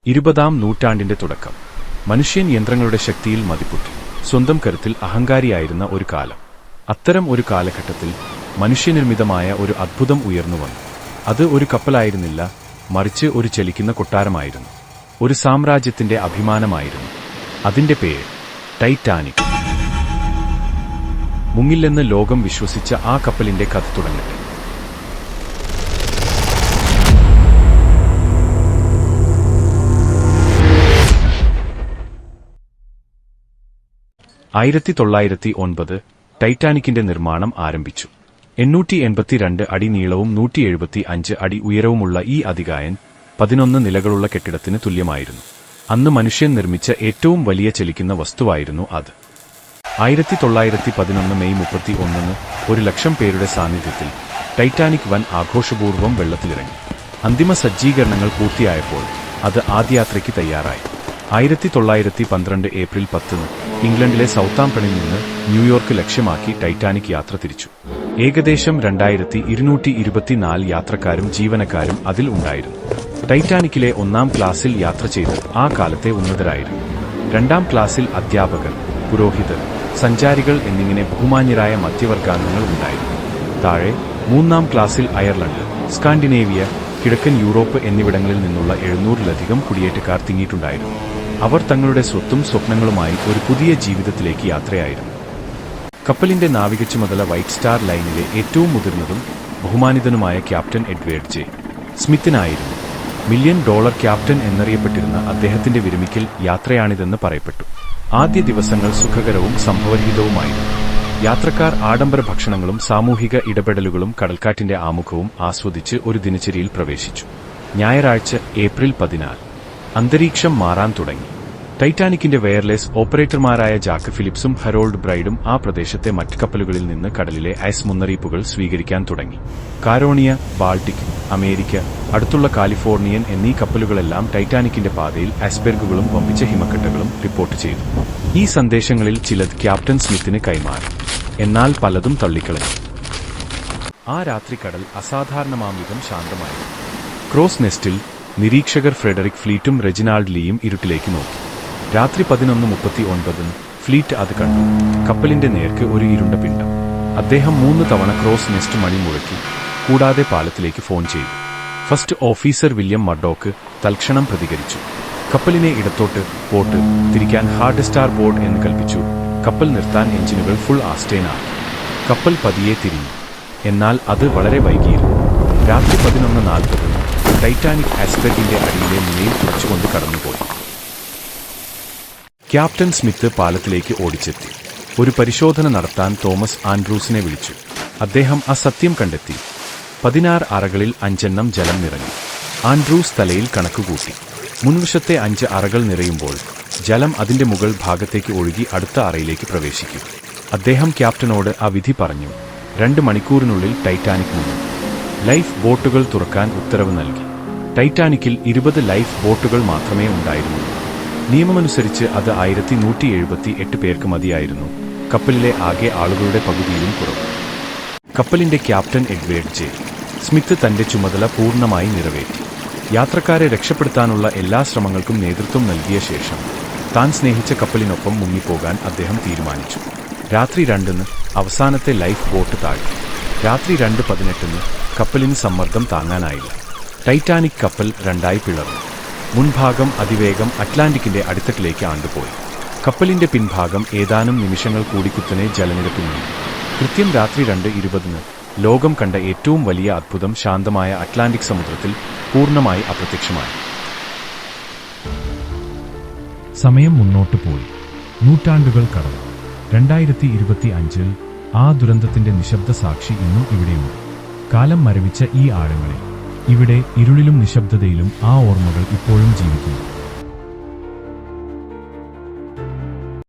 20-ാം നൂറ്റാണ്ടിന്റെ തുടക്കം. മനുഷ്യൻ യന്ത്രങ്ങളുടെ ശക്തിയിൽ മതിപ്പുറ്റി സ്വന്തം കരുത്തിൽ അഹങ്കാരിയായിരുന്ന ഒരു കാലം. അത്തരം ഒരു കാലഘട്ടത്തിൽ മനുഷ്യനിർമ്മിതമായ ഒരു അത്ഭുതം ഉയർന്നുവന്നു. അത് ഒരു കപ്പലായിരുന്നില്ല, മറിച്ച് ഒരു ചലിക്കുന്ന കൊട്ടാരമായിരുന്നു. ഒരു സാമ്രാജ്യത്തിന്റെ അഭിമാനമായിരുന്നു. അതിന്റെ പേര് ടൈറ്റാനിക്. മുങ്ങില്ലെന്ന് ലോകം വിശ്വസിച്ച ആ കപ്പലിന്റെ കഥ തുടങ്ങട്ടെ. 1909 ടൈറ്റാനിക്കിന്റെ നിർമ്മാണം ആരംഭിച്ചു. 882 അടി നീളവും 175 അടി ഉയരവുമുള്ള ഈ അതികായൻ 11 നിലകളുള്ള കെട്ടിടത്തിന് തുല്യമായിരുന്നു. അന്ന് മനുഷ്യൻ നിർമ്മിച്ച ഏറ്റവും വലിയ ചലിക്കുന്ന വസ്തുവായിരുന്നു അത്. 1911 മെയ് 31 1,00,000 പേരുടെ സാന്നിധ്യത്തിൽ ടൈറ്റാനിക് വൻ ആഘോഷപൂർവ്വം വെള്ളത്തിലിറങ്ങി. അന്തിമ സജ്ജീകരണങ്ങൾ പൂർത്തിയായപ്പോൾ അത് ആദ്യയാത്രയ്ക്ക് തയ്യാറായി. 1912 ഏപ്രിൽ 10 ഇംഗ്ലണ്ടിലെ സൗത്താംപ്ടണിൽ നിന്ന് ന്യൂയോർക്ക് ലക്ഷ്യമാക്കി ടൈറ്റാനിക് യാത്ര തിരിച്ചു. ഏകദേശം 2224 യാത്രക്കാരും ജീവനക്കാരും അതിൽ ഉണ്ടായിരുന്നു. ടൈറ്റാനിക്കിലെ 1-ാം ക്ലാസ്സിൽ യാത്ര ചെയ്ത് ആ കാലത്തെ ഉന്നതരായിരുന്നു. 2-ാം ക്ലാസ്സിൽ അധ്യാപകർ, പുരോഹിതർ, സഞ്ചാരികൾ എന്നിങ്ങനെ ബഹുമാന്യരായ മധ്യവർഗാംഗങ്ങൾ ഉണ്ടായിരുന്നു. താഴെ 3-ാം ക്ലാസ്സിൽ അയർലൻഡ്, സ്കാൻഡിനേവിയ, കിഴക്കൻ യൂറോപ്പ് എന്നിവിടങ്ങളിൽ നിന്നുള്ള 700-ലധികം കുടിയേറ്റക്കാർ തിങ്ങിയിട്ടുണ്ടായിരുന്നു. അവർ തങ്ങളുടെ സ്വത്തും സ്വപ്നങ്ങളുമായി ഒരു പുതിയ ജീവിതത്തിലേക്ക് യാത്രയായിരുന്നു. കപ്പലിന്റെ നാവിക ചുമതല വൈറ്റ് സ്റ്റാർ ലൈനിലെ ഏറ്റവും മുതിർന്നതും ബഹുമാനിതനുമായ ക്യാപ്റ്റൻ എഡ്വേർഡ് ജെ. സ്മിത്തിനായിരുന്നു. $1 മില്യൺ ക്യാപ്റ്റൻ എന്നറിയപ്പെട്ടിരുന്ന അദ്ദേഹത്തിന്റെ വിരമിക്കൽ യാത്രയാണിതെന്ന് പറയപ്പെട്ടു. ആദ്യ ദിവസങ്ങൾ സുഖകരവും സംഭവരഹിതവുമായിരുന്നു. യാത്രക്കാർ ആഡംബര ഭക്ഷണങ്ങളും സാമൂഹിക ഇടപെടലുകളും കടൽക്കാറ്റിന്റെ ആമുഖവും ആസ്വദിച്ച് ഒരു ദിനചര്യയിൽ പ്രവേശിച്ചു. ഞായറാഴ്ച ഏപ്രിൽ 14 അന്തരീക്ഷം മാറാൻ തുടങ്ങി. ടൈറ്റാനിക്കിന്റെ വയർലെസ് ഓപ്പറേറ്റർമാരായ ജാക്ക് ഫിലിപ്സും ഹരോൾഡ് ബ്രൈഡും ആ പ്രദേശത്തെ മറ്റ് കപ്പലുകളിൽ നിന്ന് കടലിലെ ഐസ് മുന്നറിയിപ്പുകൾ സ്വീകരിക്കാൻ തുടങ്ങി. കാരോണിയ, ബാൾട്ടിക്, അമേരിക്ക, അടുത്തുള്ള കാലിഫോർണിയൻ എന്നീ കപ്പലുകളെല്ലാം ടൈറ്റാനിക്കിന്റെ പാതയിൽ ഐസ്ബെർഗുകളും വമ്പിച്ച ഹിമക്കെട്ടുകളും റിപ്പോർട്ട് ചെയ്തു. ഈ സന്ദേശങ്ങളിൽ ചിലത് ക്യാപ്റ്റൻ സ്മിത്തിന് കൈമാറി. എന്നാൽ പലതും തള്ളിക്കളഞ്ഞു. ആ രാത്രി കടൽ അസാധാരണമാംവിധം ശാന്തമായിരുന്നു. ക്രോസ് നെസ്റ്റിൽ നിരീക്ഷകർ ഫ്രെഡറിക് ഫ്ലീറ്റും റെജിനാൾഡ് ലീയും ഇരുട്ടിലേക്ക് നോക്കി. രാത്രി 11:39 ഫ്ലീറ്റ് അത് കണ്ടു. കപ്പലിന്റെ നേർക്ക് ഒരു ഇരുണ്ട പിണ്ഡം. അദ്ദേഹം 3 തവണ ക്രോസ് നെസ്റ്റ് മണി മുഴക്കി. കൂടാതെ പാലത്തിലേക്ക് ഫോൺ ചെയ്തു. ഫസ്റ്റ് ഓഫീസർ വില്യം മർഡോക്ക് തൽക്ഷണം പ്രതികരിച്ചു. കപ്പലിനെ ഇടത്തോട്ട് പോട്ട് തിരിക്കാൻ ഹാർഡ് സ്റ്റാർ ബോർഡ് എന്ന് കൽപ്പിച്ചു. കപ്പൽ നിർത്താൻ എഞ്ചിനുകൾ ഫുൾ ആസ്റ്റേൻ ആക്കി. കപ്പൽ പതിയെ തിരിഞ്ഞു. എന്നാൽ അത് വളരെ വൈകിയിരുന്നു. രാത്രി 11:40 ടൈറ്റാനിക് ഐസ്ബെർഗിന്റെ അടിയിലെ മുനയിൽ തുറച്ചുകൊണ്ട് കടന്നുപോയി. ക്യാപ്റ്റൻ സ്മിത്ത് പാലത്തിലേക്ക് ഓടിച്ചെത്തി. ഒരു പരിശോധന നടത്താൻ തോമസ് ആൻഡ്രൂസിനെ വിളിച്ചു. അദ്ദേഹം ആ സത്യം കണ്ടെത്തി. 16 അറകളിൽ 5 ജലം നിറഞ്ഞു. ആൻഡ്രൂസ് തലയിൽ കണക്കുകൂട്ടി. മുൻവശത്തെ 5 അറകൾ നിറയുമ്പോൾ ജലം അതിന്റെ മുകൾ ഭാഗത്തേക്ക് ഒഴുകി അടുത്ത അറയിലേക്ക് പ്രവേശിക്കും. അദ്ദേഹം ക്യാപ്റ്റനോട് ആ വിധി പറഞ്ഞു. 2 മണിക്കൂറിനുള്ളിൽ ടൈറ്റാനിക് മുങ്ങും. ലൈഫ് ബോട്ടുകൾ തുറക്കാൻ ഉത്തരവ് നൽകി. ടൈറ്റാനിക്കിൽ 20 ലൈഫ് ബോട്ടുകൾ മാത്രമേ ഉണ്ടായിരുന്നുള്ളൂ. നിയമമനുസരിച്ച് അത് 1178 പേർക്ക് മതിയായിരുന്നു. കപ്പലിലെ ആകെ ആളുകളുടെ പകുതിയിലും കുറവ്. കപ്പലിന്റെ ക്യാപ്റ്റൻ എഡ്വേർഡ് ജെ. സ്മിത്ത് തന്റെ ചുമതല പൂർണ്ണമായി നിറവേറ്റി. യാത്രക്കാരെ രക്ഷപ്പെടുത്താനുള്ള എല്ലാ ശ്രമങ്ങൾക്കും നേതൃത്വം നൽകിയ ശേഷം താൻ സ്നേഹിച്ച കപ്പലിനൊപ്പം മുങ്ങിപ്പോകാൻ അദ്ദേഹം തീരുമാനിച്ചു. രാത്രി 2 അവസാനത്തെ ലൈഫ് ബോട്ട് താഴ്ത്തി. രാത്രി 2:18 കപ്പലിന് സമ്മർദ്ദം താങ്ങാനായില്ല. ടൈറ്റാനിക് കപ്പൽ 2 പിളർന്നു. മുൻഭാഗം അതിവേഗം അറ്റ്ലാന്റിക്കിന്റെ അടിത്തട്ടിലേക്ക് ആണ്ടുപോയി. കപ്പലിന്റെ പിൻഭാഗം ഏതാനും നിമിഷങ്ങൾ കൂടി കുത്തനെ ജലനിരപ്പിൽ നിന്നു. കൃത്യം രാത്രി 2:20 ലോകം കണ്ട ഏറ്റവും വലിയ അത്ഭുതം ശാന്തമായ അറ്റ്ലാന്റിക് സമുദ്രത്തിൽ പൂർണ്ണമായി അപ്രത്യക്ഷമായി. സമയം മുന്നോട്ടു പോയി. നൂറ്റാണ്ടുകൾ കടന്നു. 2025 ആ ദുരന്തത്തിന്റെ നിശബ്ദ സാക്ഷി ഇന്നും ഇവിടെയുണ്ട്. കാലം മരവിച്ച ഈ ആഴങ്ങളിൽ, ഇവിടെ ഇരുളിലും നിശബ്ദതയിലും ആ ഓർമ്മകൾ ഇപ്പോഴും ജീവിക്കുന്നു.